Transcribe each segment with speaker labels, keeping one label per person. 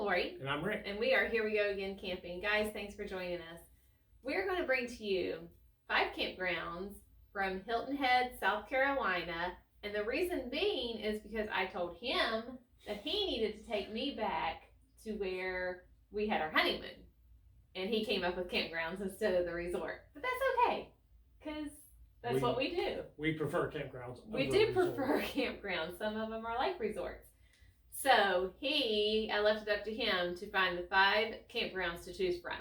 Speaker 1: Lori.
Speaker 2: And I'm Rick.
Speaker 1: And we are Here We Go Again Camping. Guys, thanks for joining us. We're going to bring to you 5 campgrounds from Hilton Head, South Carolina. And the reason being is because I told him that he needed to take me back to where we had our honeymoon. And he came up with campgrounds instead of the resort. But that's okay, because that's what we do.
Speaker 2: We prefer campgrounds.
Speaker 1: We do prefer campgrounds. Some of them are like resorts. So I left it up to him to find the 5 campgrounds to choose from.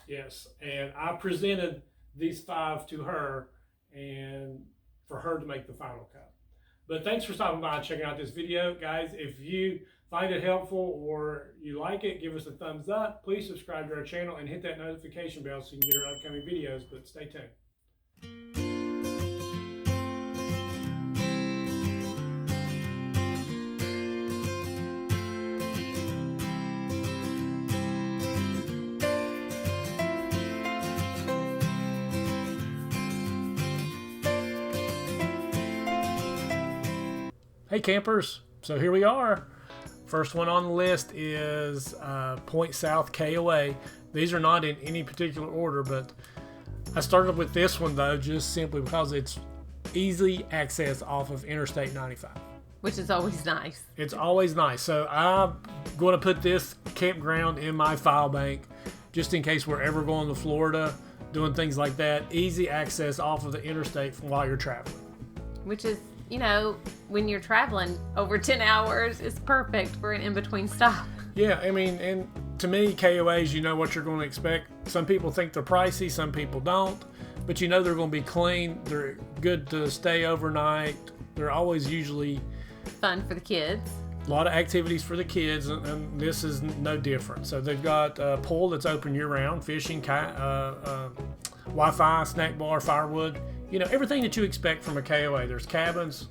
Speaker 2: Yes, and I presented these 5 to her and for her to make the final cut. But thanks for stopping by and checking out this video. Guys, if you find it helpful or you like it, give us a thumbs up. Please subscribe to our channel and hit that notification bell so you can get our upcoming videos, but stay tuned. Hey campers, so here we are. First one on the list is South KOA. These are not in any particular order, but I started with this one though, just simply because it's easy access off of Interstate 95.
Speaker 1: Which is always nice.
Speaker 2: It's always nice. So I'm going to put this campground in my file bank just in case we're ever going to Florida, doing things like that. Easy access off of the interstate while you're traveling.
Speaker 1: Which is, you know, when you're traveling over 10 hours, it's perfect for an in-between stop.
Speaker 2: Yeah, I mean, and to me, KOAs, you know what you're going to expect. Some people think they're pricey, some people don't, but you know they're going to be clean. They're good to stay overnight. They're always usually
Speaker 1: fun for the kids.
Speaker 2: A lot of activities for the kids, and this is no different. So they've got a pool that's open year-round, fishing, Wi-Fi, snack bar, firewood. You know, everything that you expect from a KOA. There's cabins,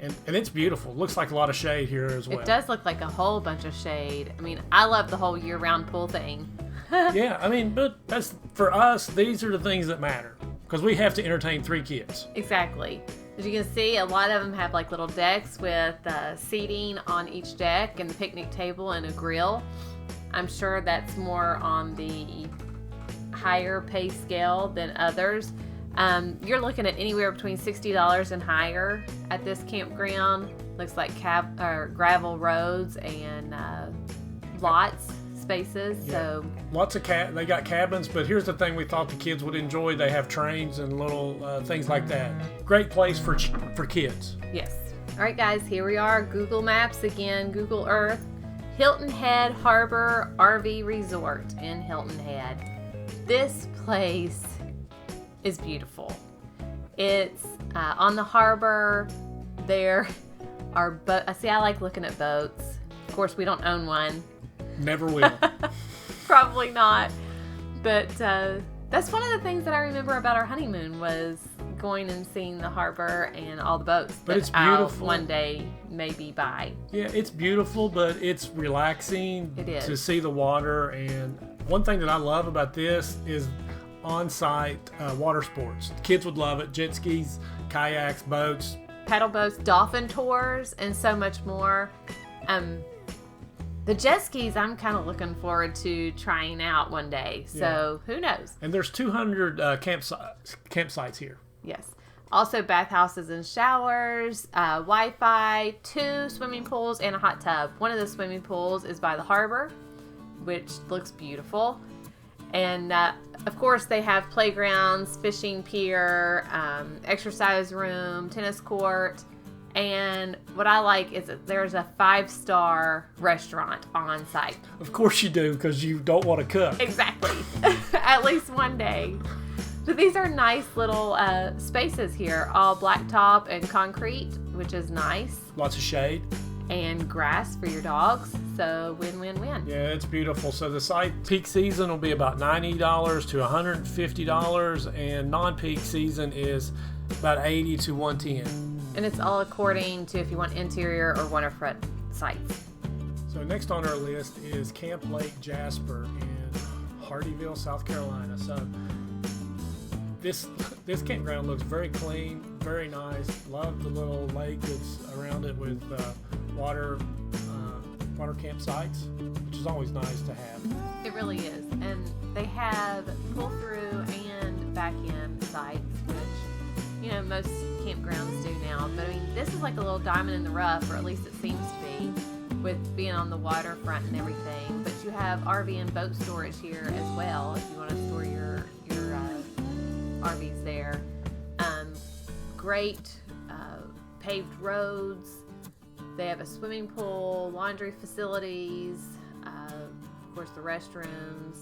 Speaker 2: and it's beautiful. Looks like a lot of shade here as well.
Speaker 1: It does look like a whole bunch of shade. I mean, I love the whole year-round pool thing.
Speaker 2: Yeah, I mean, but that's for us, these are the things that matter because we have to entertain 3 kids.
Speaker 1: Exactly. As you can see, a lot of them have like little decks with seating on each deck and the picnic table and a grill. I'm sure that's more on the higher pay scale than others. You're looking at anywhere between $60 and higher at this campground. Looks like gravel roads and lots, spaces. Yeah. So
Speaker 2: lots of they got cabins, but here's the thing we thought the kids would enjoy. They have trains and little things like that. Great place for kids.
Speaker 1: Yes. All right, guys, here we are. Google Maps again, Google Earth. Hilton Head Harbor RV Resort in Hilton Head. This place is beautiful. It's on the harbor. There are boats. See, I like looking at boats. Of course, we don't own one.
Speaker 2: Never will.
Speaker 1: Probably not. But that's one of the things that I remember about our honeymoon was going and seeing the harbor and all the boats.
Speaker 2: But it's beautiful.
Speaker 1: One day maybe buy.
Speaker 2: Yeah, it's beautiful, but it's relaxing.
Speaker 1: It is.
Speaker 2: To see the water. And one thing that I love about this is on-site water sports. Kids would love it. Jet skis, kayaks, boats,
Speaker 1: paddle boats, dolphin tours, and so much more. The jet skis I'm kind of looking forward to trying out one day. So who knows?
Speaker 2: And there's 200 campsites here.
Speaker 1: Yes. Also bathhouses and showers, Wi-Fi, 2 swimming pools, and a hot tub. One of the swimming pools is by the harbor, which looks beautiful. And of course they have playgrounds, fishing pier, exercise room, tennis court. And what I like is that there's a 5-star restaurant on site.
Speaker 2: Of course you do, because you don't want to cook.
Speaker 1: Exactly. At least one day. So these are nice little spaces here, all blacktop and concrete, which is nice.
Speaker 2: Lots of shade.
Speaker 1: And grass for your dogs, so win-win-win.
Speaker 2: Yeah, it's beautiful. So the site peak season will be about $90 to $150, and non-peak season is about $80 to $110.
Speaker 1: And it's all according to if you want interior or waterfront sites.
Speaker 2: So next on our list is Camp Lake Jasper in Hardyville, South Carolina. So this campground looks very clean, very nice. Love the little lake that's around it with water campsites, which is is always nice to have.
Speaker 1: It really is. And they have pull-through and back-end sites, which, most campgrounds do now. But, this is like a little diamond in the rough, or at least it seems to be, with being on the waterfront and everything. But you have RV and boat storage here as well, if you want to store your RVs there. Great paved roads. They have a swimming pool, laundry facilities, of course the restrooms,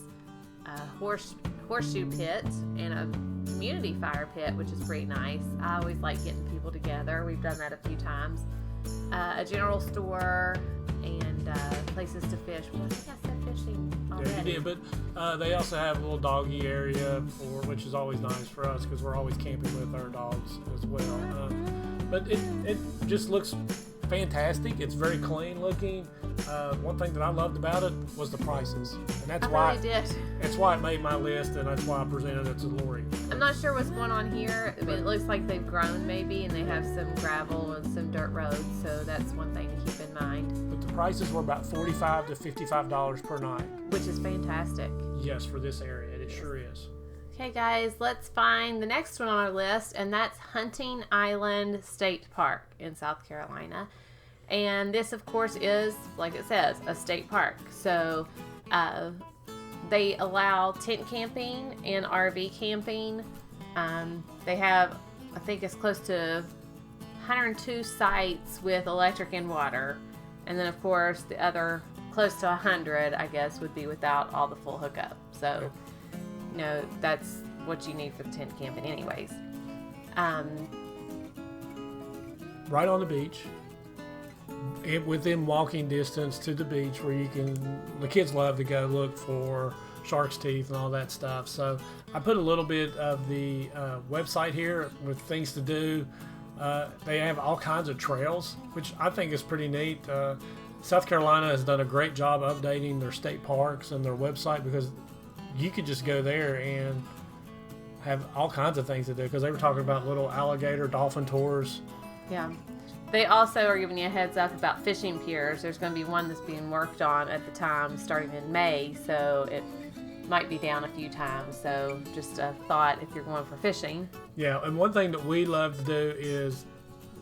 Speaker 1: a horseshoe pit, and a community fire pit, which is pretty nice. I always like getting people together. We've done that a few times. A general store and places to fish. Well, I think I said fishing already.
Speaker 2: Yeah, you did, but they also have a little doggy area, which is always nice for us because we're always camping with our dogs as well. But it just looks fantastic. It's very clean looking. One thing that I loved about it was the prices, and that's why it made my list, and that's why I presented it to Lori.
Speaker 1: I'm not sure what's going on here. It looks like they've grown maybe, and they have some gravel and some dirt roads, so that's one thing to keep in mind.
Speaker 2: But the prices were about $45 to $55 per night,
Speaker 1: which is fantastic.
Speaker 2: Yes, for this area, it sure is.
Speaker 1: Okay, guys, let's find the next one on our list, and that's Hunting Island State Park in South Carolina. And this, of course, is, like it says, a state park. So they allow tent camping and RV camping. They have, I think it's close to 102 sites with electric and water. And then, of course, the other close to 100, I guess, would be without all the full hookup. So, that's what you need for the tent camping anyways.
Speaker 2: Right on the beach. Within walking distance to the beach, where the kids love to go look for shark's teeth and all that stuff. So I put a little bit of the website here with things to do. They have all kinds of trails, which I think is pretty neat. South Carolina has done a great job updating their state parks and their website, because you could just go there and have all kinds of things to do, because they were talking about little alligator dolphin tours.
Speaker 1: Yeah. They also are giving you a heads up about fishing piers. There's going to be one that's being worked on at the time starting in May, so it might be down a few times. So just a thought if you're going for fishing.
Speaker 2: Yeah, and one thing that we love to do is,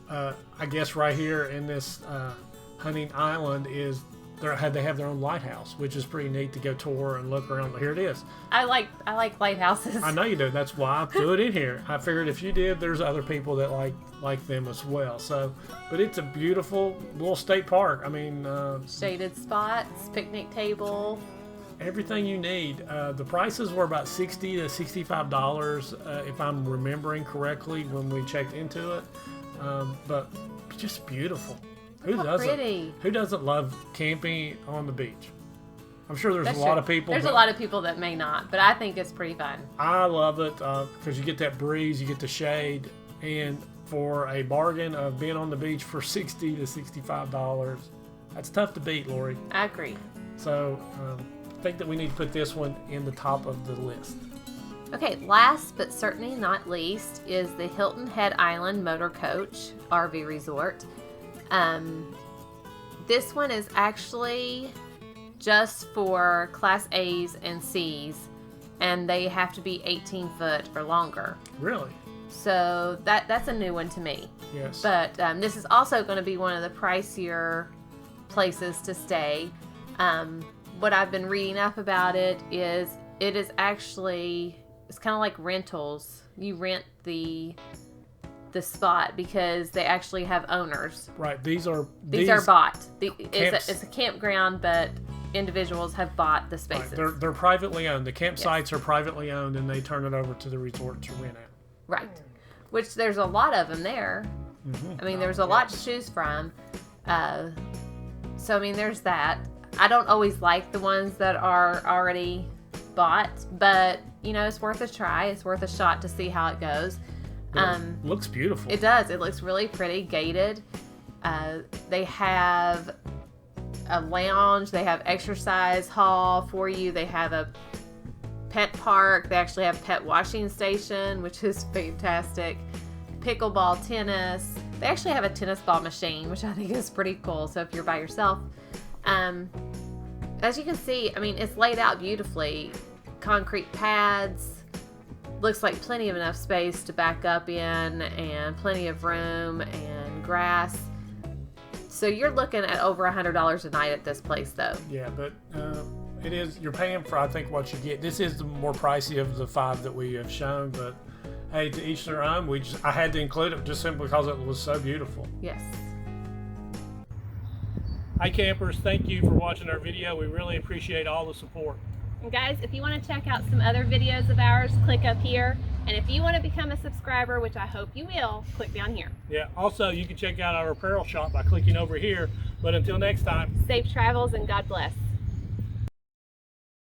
Speaker 2: I guess right here in this Hunting Island, is they have their own lighthouse, which is pretty neat to go tour and look around. Here it is.
Speaker 1: I like lighthouses.
Speaker 2: I know you do. That's why I threw it in here. I figured if you did, there's other people that like them as well. So, but it's a beautiful little state park.
Speaker 1: Shaded spots, picnic table,
Speaker 2: everything you need. The prices were about $60 to $65, if I'm remembering correctly when we checked into it. But just beautiful. Who doesn't love camping on the beach? I'm sure there's a lot of people.
Speaker 1: There's a lot of people that may not, but I think it's pretty fun.
Speaker 2: I love it because you get that breeze, you get the shade, and for a bargain of being on the beach for $60 to $65, that's tough to beat, Lori.
Speaker 1: I agree.
Speaker 2: So I think that we need to put this one in the top of the list.
Speaker 1: Okay, last but certainly not least is the Hilton Head Island Motor Coach RV Resort. This one is actually just for Class A's and C's, and they have to be 18 foot or longer.
Speaker 2: Really?
Speaker 1: So that's a new one to me.
Speaker 2: Yes.
Speaker 1: But this is also going to be one of the pricier places to stay. What I've been reading up about it is actually, it's kind of like rentals. You rent the spot because they actually have owners.
Speaker 2: Right. These are
Speaker 1: bought. It's a campground, but individuals have bought the spaces.
Speaker 2: Right. They're privately owned. The campsites are privately owned, and they turn it over to the resort to rent out.
Speaker 1: Right. Which there's a lot of them there. Mm-hmm. There's a lot to choose from. So there's that. I don't always like the ones that are already bought, but it's worth a try. It's worth a shot to see how it goes.
Speaker 2: Looks beautiful.
Speaker 1: It does. It looks really pretty, gated. They have a lounge. They have exercise hall for you. They have a pet park. They actually have pet washing station, which is fantastic. Pickleball, tennis. They actually have a tennis ball machine, which I think is pretty cool. So if you're by yourself, As you can see, I mean, it's laid out beautifully. Concrete pads. Looks like plenty of enough space to back up in, and plenty of room and grass. So you're looking at over $100 a night at this place, though.
Speaker 2: Yeah, but it is, you're paying for, I think, what you get. This is the more pricey of the 5 that we have shown, but hey, to each their own. I had to include it just simply because it was so beautiful.
Speaker 1: Yes.
Speaker 2: Hi campers, thank you for watching our video. We really appreciate all the support.
Speaker 1: And guys, if you want to check out some other videos of ours, click up here. And if you want to become a subscriber, which I hope you will, click down here.
Speaker 2: Yeah, also you can check out our apparel shop by clicking over here. But until next time,
Speaker 1: safe travels and God bless.